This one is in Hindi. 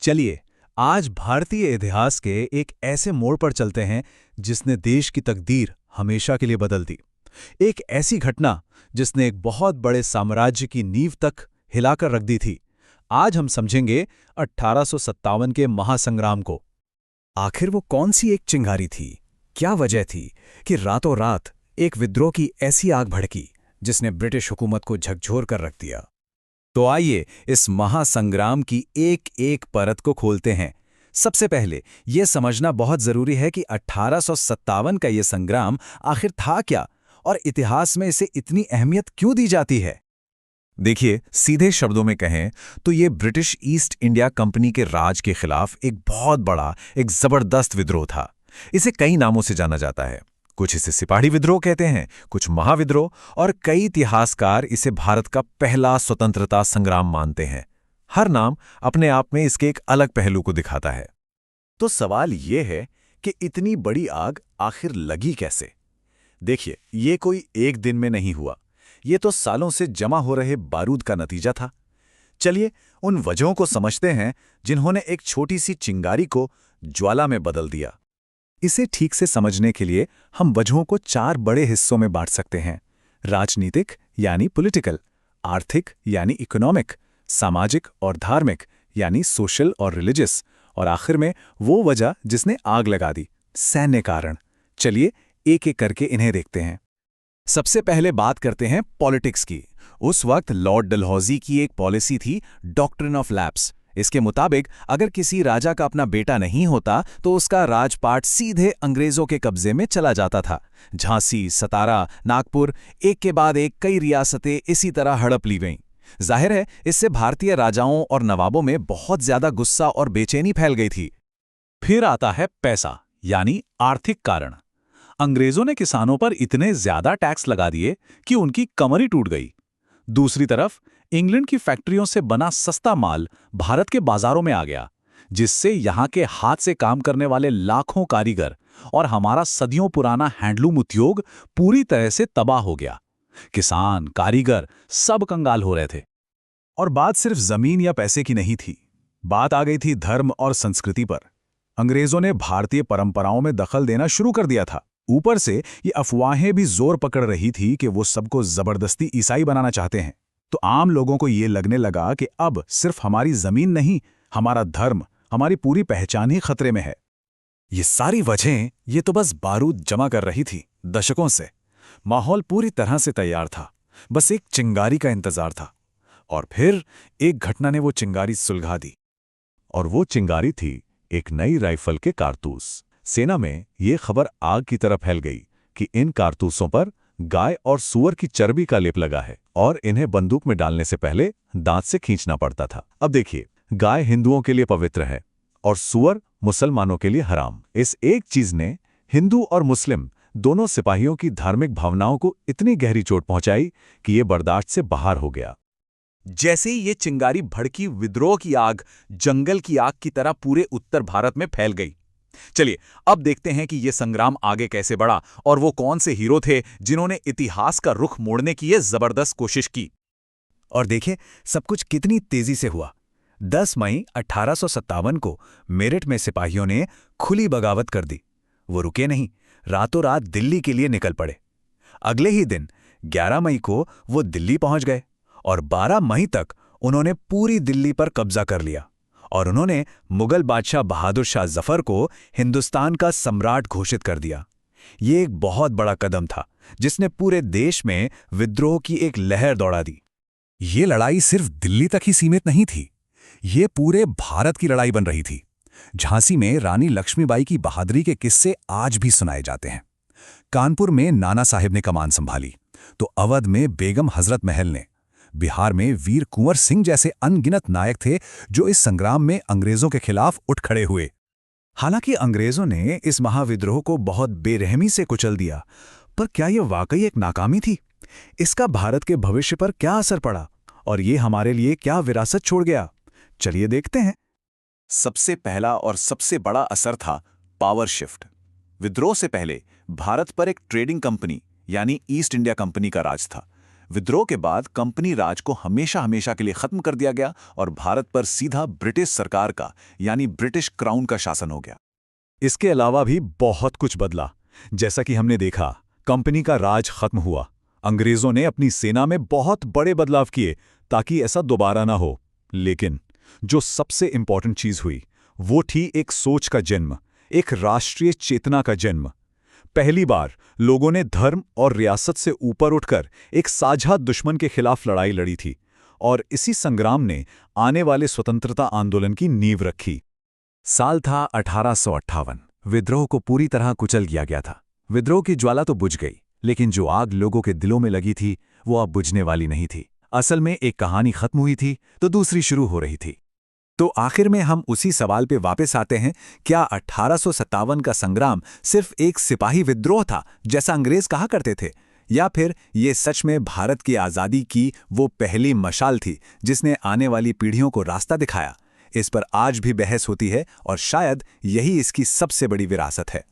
चलिए, आज भारतीय इतिहास के एक ऐसे मोड़ पर चलते हैं जिसने देश की तकदीर हमेशा के लिए बदल दी। एक ऐसी घटना जिसने एक बहुत बड़े साम्राज्य की नींव तक हिलाकर रख दी थी। आज हम समझेंगे 1857 के महासंग्राम को। आखिर वो कौन सी एक चिंगारी थी? क्या वजह थी कि रातों रात एक विद्रोह की ऐसी आग भड़की जिसने ब्रिटिश हुकूमत को झकझोर कर रख दिया? तो आइए इस महासंग्राम की एक एक परत को खोलते हैं। सबसे पहले ये समझना बहुत जरूरी है कि 1857 का ये संग्राम आखिर था क्या और इतिहास में इसे इतनी अहमियत क्यों दी जाती है। देखिए, सीधे शब्दों में कहें तो ये ब्रिटिश ईस्ट इंडिया कंपनी के राज के खिलाफ एक बहुत बड़ा, एक जबरदस्त विद्रोह था। इसे कई नामों से जाना जाता है। कुछ इसे सिपाही विद्रोह कहते हैं, कुछ महाविद्रोह, और कई इतिहासकार इसे भारत का पहला स्वतंत्रता संग्राम मानते हैं। हर नाम अपने आप में इसके एक अलग पहलू को दिखाता है। तो सवाल ये है कि इतनी बड़ी आग आखिर लगी कैसे? देखिए, ये कोई एक दिन में नहीं हुआ। ये तो सालों से जमा हो रहे बारूद का नतीजा था। चलिए उन वजहों को समझते हैं जिन्होंने एक छोटी सी चिंगारी को ज्वाला में बदल दिया। इसे ठीक से समझने के लिए हम वजहों को 4 बड़े हिस्सों में बांट सकते हैं: राजनीतिक यानी पॉलिटिकल, आर्थिक यानी इकोनॉमिक, सामाजिक और धार्मिक यानी सोशल और रिलीजियस, और आखिर में वो वजह जिसने आग लगा दी, सैन्य कारण। चलिए एक एक करके इन्हें देखते हैं। सबसे पहले बात करते हैं पॉलिटिक्स की। उस वक्त लॉर्ड डलहौजी की एक पॉलिसी थी, डॉक्ट्रिन ऑफ लैप्स। इसके मुताबिक अगर किसी राजा का अपना बेटा नहीं होता तो उसका राजपाट सीधे अंग्रेजों के कब्जे में चला जाता था। झांसी, सतारा, नागपुर, एक के बाद एक कई रियासतें इसी तरह हड़प ली गईं। जाहिर है, इससे भारतीय राजाओं और नवाबों में बहुत ज्यादा गुस्सा और बेचैनी फैल गई थी। फिर आता है पैसा यानी आर्थिक कारण। अंग्रेजों ने किसानों पर इतने ज्यादा टैक्स लगा दिए कि उनकी कमर ही टूट गई। दूसरी तरफ इंग्लैंड की फैक्ट्रियों से बना सस्ता माल भारत के बाजारों में आ गया, जिससे यहाँ के हाथ से काम करने वाले लाखों कारीगर और हमारा सदियों पुराना हैंडलूम उद्योग पूरी तरह से तबाह हो गया। किसान, कारीगर सब कंगाल हो रहे थे। और बात सिर्फ जमीन या पैसे की नहीं थी, बात आ गई थी धर्म और संस्कृति पर। अंग्रेजों ने भारतीय परंपराओं में दखल देना शुरू कर दिया था। ऊपर से ये अफवाहें भी जोर पकड़ रही थी कि वो सबको जबरदस्ती ईसाई बनाना चाहते हैं। तो आम लोगों को ये लगने लगा कि अब सिर्फ हमारी जमीन नहीं, हमारा धर्म, हमारी पूरी पहचान ही खतरे में है। ये सारी वजहें ये तो बस बारूद जमा कर रही थी दशकों से। माहौल पूरी तरह से तैयार था, बस एक चिंगारी का इंतजार था। और फिर एक घटना ने वो चिंगारी सुलगा दी। और वो चिंगारी थी एक नई राइफल के कारतूस। सेना में ये खबर आग की तरह फैल गई कि इन कारतूसों पर गाय और सूअर की चर्बी का लेप लगा है और इन्हें बंदूक में डालने से पहले दांत से खींचना पड़ता था। अब देखिए, गाय हिंदुओं के लिए पवित्र है और सूअर मुसलमानों के लिए हराम। इस एक चीज ने हिंदू और मुस्लिम दोनों सिपाहियों की धार्मिक भावनाओं को इतनी गहरी चोट पहुंचाई कि ये बर्दाश्त से बाहर हो गया। जैसे ही ये चिंगारी भड़की, विद्रोह की आग जंगल की आग की तरह पूरे उत्तर भारत में फैल गई। चलिए अब देखते हैं कि यह संग्राम आगे कैसे बढ़ा और वो कौन से हीरो थे जिन्होंने इतिहास का रुख मोड़ने की यह जबरदस्त कोशिश की। और देखें सब कुछ कितनी तेजी से हुआ। 10 मई 1857 को मेरठ में सिपाहियों ने खुली बगावत कर दी। वो रुके नहीं, रातों रात दिल्ली के लिए निकल पड़े। अगले ही दिन 11 मई को वो दिल्ली पहुंच गए और 12 मई तक उन्होंने पूरी दिल्ली पर कब्जा कर लिया और उन्होंने मुगल बादशाह बहादुर शाह जफर को हिंदुस्तान का सम्राट घोषित कर दिया। ये एक बहुत बड़ा कदम था जिसने पूरे देश में विद्रोह की एक लहर दौड़ा दी। ये लड़ाई सिर्फ दिल्ली तक ही सीमित नहीं थी, ये पूरे भारत की लड़ाई बन रही थी। झांसी में रानी लक्ष्मीबाई की बहादुरी के किस्से आज भी सुनाए जाते हैं। कानपुर में नाना साहिब ने कमान संभाली तो अवध में बेगम हजरत महल ने, बिहार में वीर कुंवर सिंह जैसे अनगिनत नायक थे जो इस संग्राम में अंग्रेजों के खिलाफ उठ खड़े हुए। हालांकि अंग्रेजों ने इस महाविद्रोह को बहुत बेरहमी से कुचल दिया, पर क्या यह वाकई एक नाकामी थी? इसका भारत के भविष्य पर क्या असर पड़ा और ये हमारे लिए क्या विरासत छोड़ गया? चलिए देखते हैं। सबसे पहला और सबसे बड़ा असर था पावर शिफ्ट। विद्रोह से पहले भारत पर एक ट्रेडिंग कंपनी यानी ईस्ट इंडिया कंपनी का राज था। विद्रोह के बाद कंपनी राज को हमेशा हमेशा के लिए खत्म कर दिया गया और भारत पर सीधा ब्रिटिश सरकार का यानी ब्रिटिश क्राउन का शासन हो गया। इसके अलावा भी बहुत कुछ बदला। जैसा कि हमने देखा, कंपनी का राज खत्म हुआ। अंग्रेजों ने अपनी सेना में बहुत बड़े बदलाव किए ताकि ऐसा दोबारा ना हो। लेकिन जो सबसे इंपॉर्टेंट चीज हुई वो थी एक सोच का जन्म, एक राष्ट्रीय चेतना का जन्म। पहली बार लोगों ने धर्म और रियासत से ऊपर उठकर एक साझा दुश्मन के खिलाफ लड़ाई लड़ी थी और इसी संग्राम ने आने वाले स्वतंत्रता आंदोलन की नींव रखी। साल था 1858। विद्रोह को पूरी तरह कुचल दिया गया था। विद्रोह की ज्वाला तो बुझ गई, लेकिन जो आग लोगों के दिलों में लगी थी वो अब बुझने वाली नहीं थी। असल में एक कहानी खत्म हुई थी तो दूसरी शुरू हो रही थी। तो आखिर में हम उसी सवाल पे वापस आते हैं, क्या 1857 का संग्राम सिर्फ एक सिपाही विद्रोह था जैसा अंग्रेज कहा करते थे, या फिर ये सच में भारत की आज़ादी की वो पहली मशाल थी जिसने आने वाली पीढ़ियों को रास्ता दिखाया? इस पर आज भी बहस होती है और शायद यही इसकी सबसे बड़ी विरासत है।